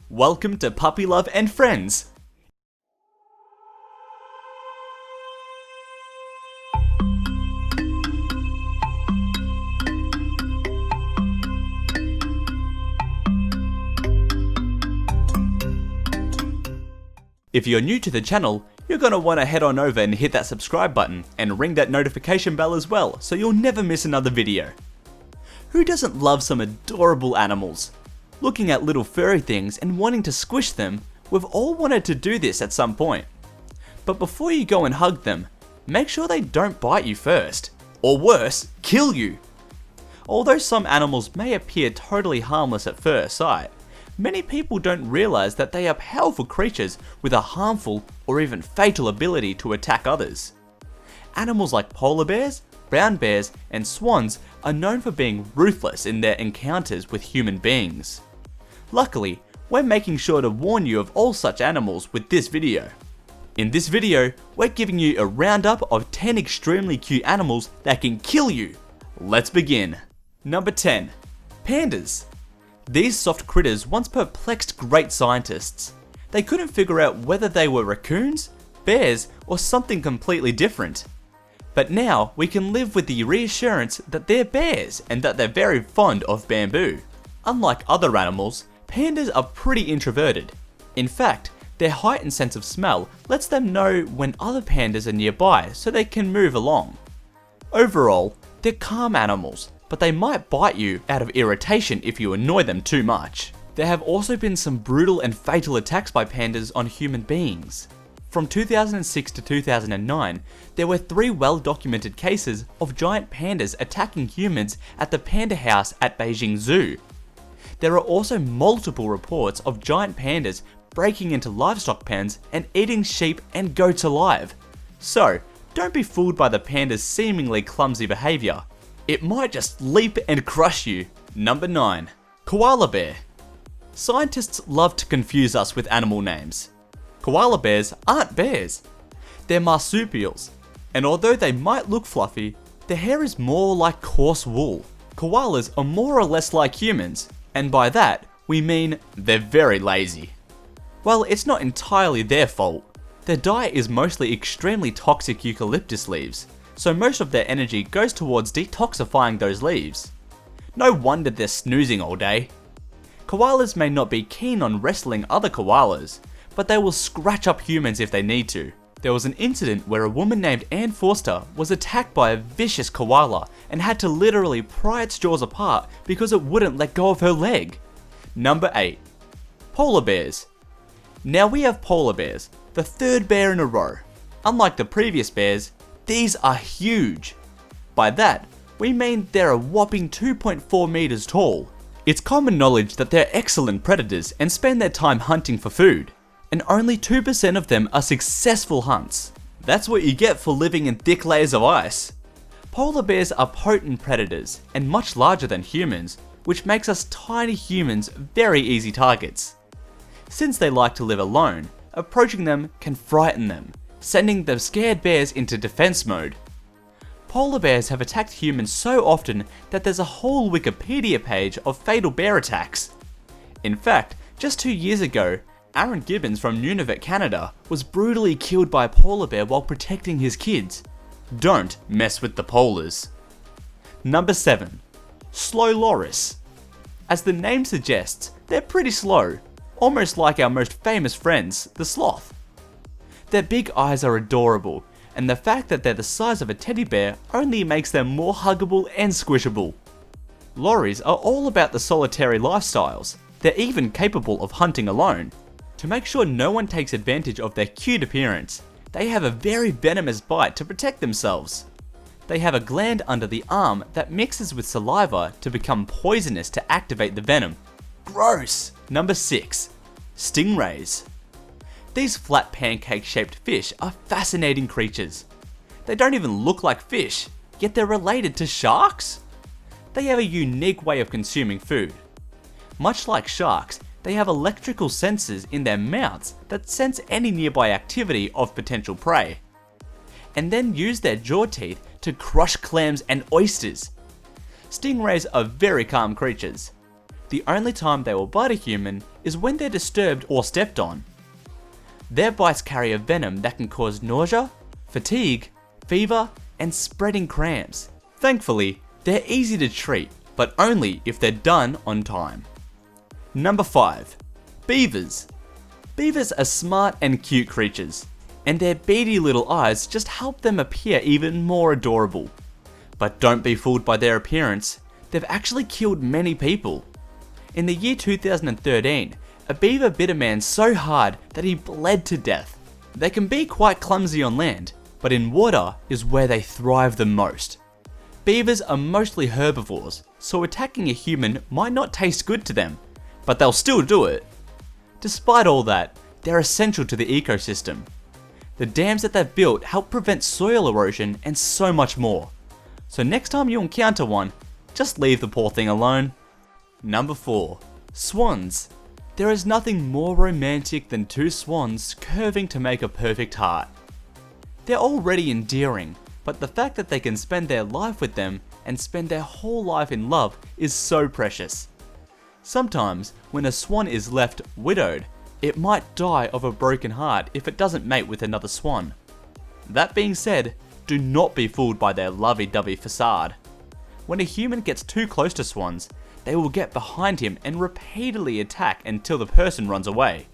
Welcome to Puppy Love and Friends! If you're new to the channel, you're gonna wanna head on over and hit that subscribe button and ring that notification bell as well so you'll never miss another video. Who doesn't love some adorable animals? Looking at little furry things and wanting to squish them, we've all wanted to do this at some point. But before you go and hug them, make sure they don't bite you first, or worse, kill you. Although some animals may appear totally harmless at first sight, many people don't realize that they are powerful creatures with a harmful or even fatal ability to attack others. Animals like polar bears, brown bears, and swans are known for being ruthless in their encounters with human beings. Luckily, we're making sure to warn you of all such animals with this video. In this video, we're giving you a roundup of 10 extremely cute animals that can kill you. Let's begin. Number 10. Pandas. These soft critters once perplexed great scientists. They couldn't figure out whether they were raccoons, bears, or something completely different. But now we can live with the reassurance that they're bears and that they're very fond of bamboo. Unlike other animals, pandas are pretty introverted. In fact, their heightened sense of smell lets them know when other pandas are nearby so they can move along. Overall, they're calm animals, but they might bite you out of irritation if you annoy them too much. There have also been some brutal and fatal attacks by pandas on human beings. From 2006 to 2009, there were 3 well-documented cases of giant pandas attacking humans at the Panda House at Beijing Zoo. There are also multiple reports of giant pandas breaking into livestock pens and eating sheep and goats alive. So, don't be fooled by the panda's seemingly clumsy behaviour. It might just leap and crush you. Number 9. Koala bear. Scientists love to confuse us with animal names. Koala bears aren't bears. They're marsupials, and although they might look fluffy, their hair is more like coarse wool. Koalas are more or less like humans, and by that, we mean they're very lazy. Well, it's not entirely their fault. Their diet is mostly extremely toxic eucalyptus leaves, so most of their energy goes towards detoxifying those leaves. No wonder they're snoozing all day. Koalas may not be keen on wrestling other koalas, but they will scratch up humans if they need to. There was an incident where a woman named Ann Forster was attacked by a vicious koala and had to literally pry its jaws apart because it wouldn't let go of her leg. Number 8. Polar bears. Now we have polar bears, the 3rd bear in a row. Unlike the previous bears, these are huge. By that, we mean they're a whopping 2.4 meters tall. It's common knowledge that they're excellent predators and spend their time hunting for food, and only 2% of them are successful hunts. That's what you get for living in thick layers of ice. Polar bears are potent predators and much larger than humans, which makes us tiny humans very easy targets. Since they like to live alone, approaching them can frighten them, sending the scared bears into defense mode. Polar bears have attacked humans so often that there's a whole Wikipedia page of fatal bear attacks. In fact, just 2 years ago, Aaron Gibbons from Nunavut, Canada was brutally killed by a polar bear while protecting his kids. Don't mess with the polars. Number 7. Slow loris. As the name suggests, they're pretty slow, almost like our most famous friends, the sloth. Their big eyes are adorable, and the fact that they're the size of a teddy bear only makes them more huggable and squishable. Loris are all about the solitary lifestyles. They're even capable of hunting alone. To make sure no one takes advantage of their cute appearance, they have a very venomous bite to protect themselves. They have a gland under the arm that mixes with saliva to become poisonous to activate the venom. Gross! Number 6. Stingrays. These flat pancake-shaped fish are fascinating creatures. They don't even look like fish, yet they're related to sharks? They have a unique way of consuming food. Much like sharks, they have electrical sensors in their mouths that sense any nearby activity of potential prey, and then use their jaw teeth to crush clams and oysters. Stingrays are very calm creatures. the only time they will bite a human is when they're disturbed or stepped on. Their bites carry a venom that can cause nausea, fatigue, fever, and spreading cramps. Thankfully, they're easy to treat, but only if they're done on time. Number 5. Beavers. Beavers are smart and cute creatures, and their beady little eyes just help them appear even more adorable. But don't be fooled by their appearance, they've actually killed many people. In the year 2013, a beaver bit a man so hard that he bled to death. They can be quite clumsy on land, but in water is where they thrive the most. Beavers are mostly herbivores, so attacking a human might not taste good to them, but they'll still do it. Despite all that, they're essential to the ecosystem. The dams that they've built help prevent soil erosion and so much more. So next time you encounter one, just leave the poor thing alone. Number 4. Swans. There is nothing more romantic than two swans curving to make a perfect heart. They're already endearing, but the fact that they can spend their life with them and spend their whole life in love is so precious. Sometimes, when a swan is left widowed, it might die of a broken heart if it doesn't mate with another swan. That being said, do not be fooled by their lovey-dovey facade. When a human gets too close to swans, they will get behind him and repeatedly attack until the person runs away.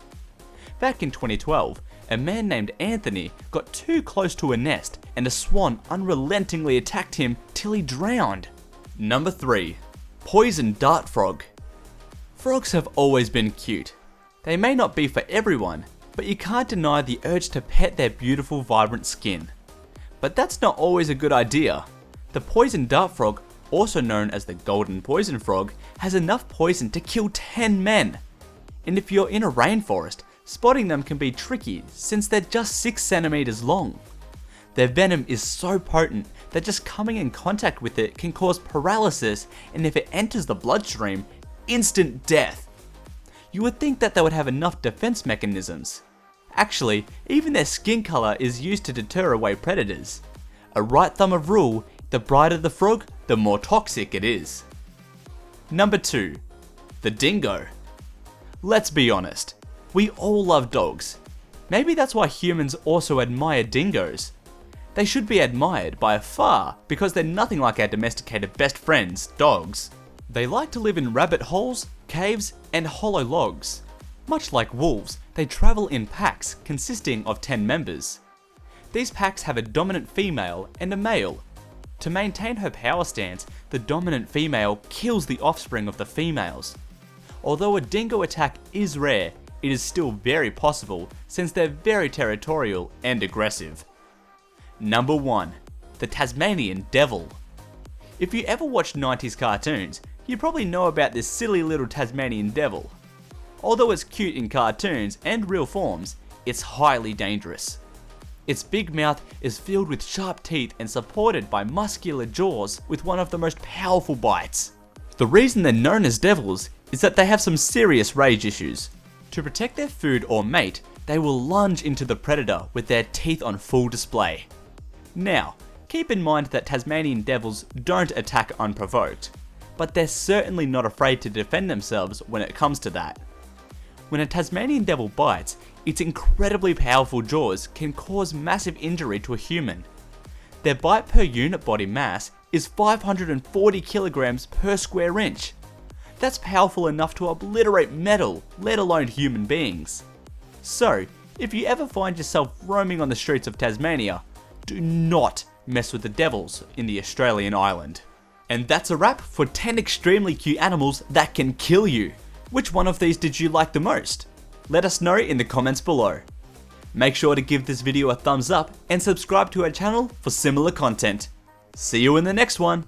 Back in 2012, a man named Anthony got too close to a nest and a swan unrelentingly attacked him till he drowned. Number 3. Poison dart frog. Frogs have always been cute. They may not be for everyone, but you can't deny the urge to pet their beautiful vibrant skin. But that's not always a good idea. The poison dart frog, also known as the golden poison frog, has enough poison to kill 10 men. And if you're in a rainforest, spotting them can be tricky since they're just 6 centimeters long. Their venom is so potent that just coming in contact with it can cause paralysis, and if it enters the bloodstream, instant death. You would think that they would have enough defense mechanisms. Actually, even their skin color is used to deter away predators. A right thumb of rule, the brighter the frog, the more toxic it is. Number 2. The dingo. Let's be honest, we all love dogs. Maybe that's why humans also admire dingoes. They should be admired by far because they're nothing like our domesticated best friends, dogs. They like to live in rabbit holes, caves, and hollow logs. Much like wolves, they travel in packs consisting of 10 members. These packs have a dominant female and a male. To maintain her power stance, the dominant female kills the offspring of the females. Although a dingo attack is rare, it is still very possible since they're very territorial and aggressive. Number 1. The Tasmanian devil. If you ever watched 90s cartoons, you probably know about this silly little Tasmanian devil. Although it's cute in cartoons and real forms, it's highly dangerous. Its big mouth is filled with sharp teeth and supported by muscular jaws with one of the most powerful bites. The reason they're known as devils is that they have some serious rage issues. To protect their food or mate, they will lunge into the predator with their teeth on full display. Now, keep in mind that Tasmanian devils don't attack unprovoked, but they're certainly not afraid to defend themselves when it comes to that. When a Tasmanian devil bites, its incredibly powerful jaws can cause massive injury to a human. Their bite per unit body mass is 540 kilograms per square inch. That's powerful enough to obliterate metal, let alone human beings. So, if you ever find yourself roaming on the streets of Tasmania, do not mess with the devils in the Australian island. And that's a wrap for 10 extremely cute animals that can kill you. Which one of these did you like the most? Let us know in the comments below. Make sure to give this video a thumbs up and subscribe to our channel for similar content. See you in the next one.